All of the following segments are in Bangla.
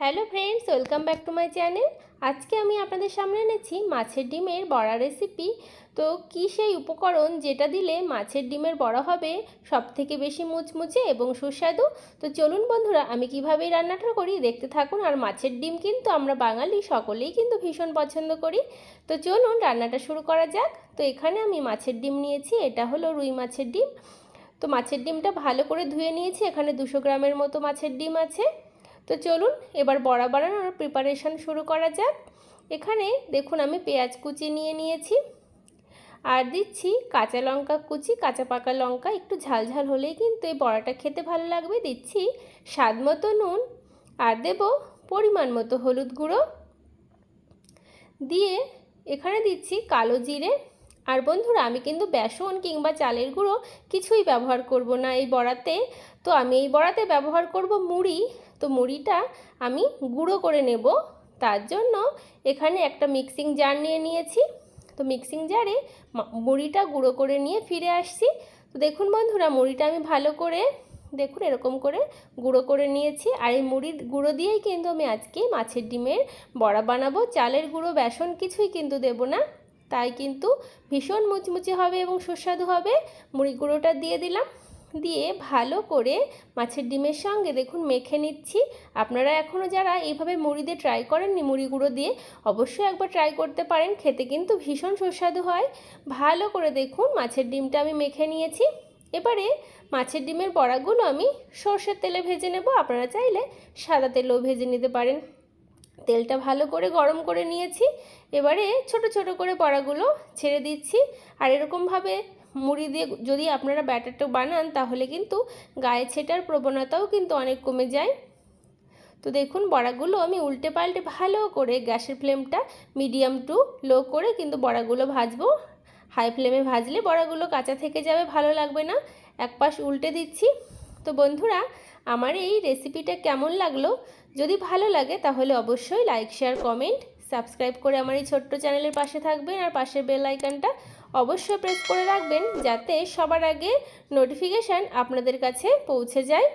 Hello friends, welcome back to my channel. আজকে আমি আপনাদের সামনে এনেছি মাছের ডিমের বড়া রেসিপি। তো কী সেই উপকরণ যেটা দিলে মাছের ডিমের বড়া হবে সবথেকে বেশি মুচমুচে এবং সুস্বাদু। তো চলুন বন্ধুরা, আমি কিভাবে এই রান্নাটা করি দেখতে থাকুন। আর মাছের ডিম কিন্তু আমরা বাঙালি সকলেই কিন্তু ভীষণ পছন্দ করি। তো চলুন রান্নাটা শুরু করা যাক। তো এখানে আমি মাছের ডিম নিয়েছি, এটা হলো রুই মাছের ডিম। তো মাছের ডিমটা ভালো করে ধুয়ে নিয়েছি, এখানে 200 গ্রামের মতো মাছের ডিম আছে। তো চলুন এবার বড়া বানানোর প্রিপারেশান শুরু করা যাক। এখানে দেখুন আমি পেঁয়াজ কুচি নিয়ে নিয়েছি, আর দিচ্ছি কাঁচা লঙ্কা কুচি, কাঁচা পাকা লঙ্কা, একটু ঝাল ঝাল হলেই কিন্তু এই বড়াটা খেতে ভালো লাগবে। দিচ্ছি স্বাদ মতো নুন, আর দেব পরিমাণ মতো হলুদ গুঁড়ো, দিয়ে এখানে দিচ্ছি কালো জিরে। আর বন্ধুরা, আমি কিন্তু বেসন কিংবা চালের গুঁড়ো কিছুই ব্যবহার করব না এই বড়াতে। তো আমি এই বড়াতে ব্যবহার করব মুড়ি। তো মুড়িটা আমি গুঁড়ো করে নেব। তার জন্য এখানে একটা মিক্সিং জার নিয়ে নিয়েছি। তো মিক্সিং জারে মুড়িটা গুঁড়ো করে নিয়ে ফিরে আসছি। তো দেখুন বন্ধুরা, মুড়িটা আমি ভালো করে দেখুন এরকম করে গুঁড়ো করে নিয়েছি। আর এই মুড়ির গুঁড়ো দিয়েই কিন্তু আমি আজকে মাছের ডিমের বড়া বানাবো। চালের গুঁড়ো বেসন কিছুই কিন্তু দেব না, তাই কিন্তু ভীষণ মুচমুচে হবে এবং সুস্বাদু হবে। মুড়ি গুঁড়োটা দিয়ে দিলাম, দিয়ে ভালো করে মাছের ডিমের সঙ্গে দেখুন মেখে নিচ্ছি। আপনারা এখনও যারা এইভাবে মুড়ি দিয়ে ট্রাই করেননি, মুড়ি গুঁড়ো দিয়ে অবশ্যই একবার ট্রাই করতে পারেন, খেতে কিন্তু ভীষণ সুস্বাদু হয়। ভালো করে দেখুন মাছের ডিমটা আমি মেখে নিয়েছি। এবারে মাছের ডিমের বড়াগুলো আমি সর্ষের তেলে ভেজে নেব। আপনারা চাইলে সাদা তেলেও ভেজে নিতে পারেন। তেলটা ভালো করে গরম করে নিয়েছি। এবারে ছোট ছোট করে বড়াগুলো ছেড়ে দিচ্ছি। আর এরকমভাবে মুড়ি দিয়ে যদি আপনারা ব্যাটারটা বানান, তাহলে কিন্তু গায়ে ছেটার প্রবণতাও কিন্তু অনেক কমে যায়। তো দেখুন বড়াগুলো আমি উল্টে পাল্টে ভালো করে গ্যাসের ফ্লেমটা মিডিয়াম টু লো করে কিন্তু বড়াগুলো ভাজবো। হাই ফ্লেমে ভাজলে বড়াগুলো কাঁচা থেকে যাবে, ভালো লাগবে না। এক পাশ উল্টে দিচ্ছি। তো বন্ধুরা, আমার এই রেসিপিটা কেমন লাগলো? যদি ভালো লাগে তাহলে অবশ্যই লাইক, শেয়ার, কমেন্ট, সাবস্ক্রাইব করে আমার এই ছোট্ট চ্যানেলের পাশে থাকবেন। আর পাশের বেল আইকনটা অবশ্যই প্রেস করে রাখবেন, যাতে সবার আগে নোটিফিকেশান আপনাদের কাছে পৌঁছে যায়।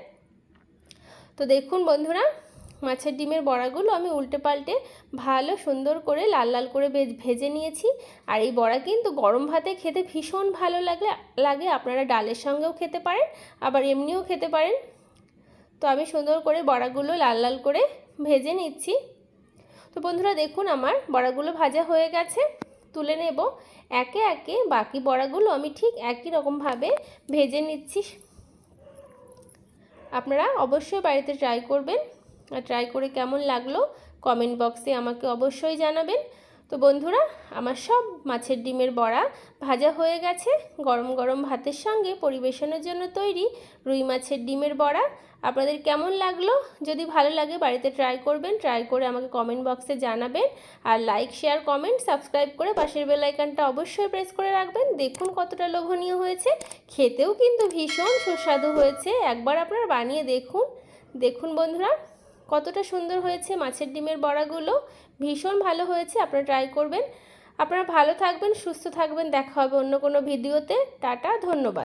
তো দেখুন বন্ধুরা, মাছের ডিমের বড়াগুলো আমি উল্টে পাল্টে ভালো সুন্দর করে লাল লাল করে ভেজে নিয়েছি। আর এই বড়া কিন্তু গরম ভাতে খেতে ভীষণ ভালো লাগে। আপনারা ডালের সঙ্গেও খেতে পারেন, আবার এমনিও খেতে পারেন। তো আমি সুন্দর করে বড়াগুলো লাল লাল করে ভেজে নিচ্ছি। তো বন্ধুরা দেখুন আমার বড়াগুলো ভাজা হয়ে গেছে, তুলে নেব। একে একে বাকি বড়াগুলো আমি ঠিক একই রকমভাবে ভেজে নিচ্ছি। আপনারা অবশ্যই বাড়িতে ট্রাই করবেন, আর ট্রাই করে কেমন লাগলো কমেন্ট বক্সে আমাকে অবশ্যই জানাবেন। তো বন্ধুরা, আমার সব মাছের ডিমের বড়া ভাজা হয়ে গেছে। গরম গরম ভাতের সঙ্গে পরিবেশনের জন্য তৈরি রুই মাছের ডিমের বড়া। আপনাদের কেমন লাগলো? যদি ভালো লাগে বাড়িতে ট্রাই করবেন, ট্রাই করে আমাকে কমেন্ট বক্সে জানাবেন। আর লাইক, শেয়ার, কমেন্ট, সাবস্ক্রাইব করে পাশের বেল আইকনটা অবশ্যই প্রেস করে রাখবেন। দেখুন কতটা লোভনীয় হয়েছে, খেতেও কিন্তু ভীষণ সুস্বাদু হয়েছে। একবার আপনারা বানিয়ে দেখুন। দেখুন বন্ধুরা কতটা সুন্দর হয়েছে মাছের ডিমের বড়াগুলো, ভীষণ ভালো হয়েছে। আপনারা ট্রাই করবেন। আপনারা ভালো থাকবেন, সুস্থ থাকবেন। দেখা হবে অন্য কোনো ভিডিওতে। টাটা, ধন্যবাদ।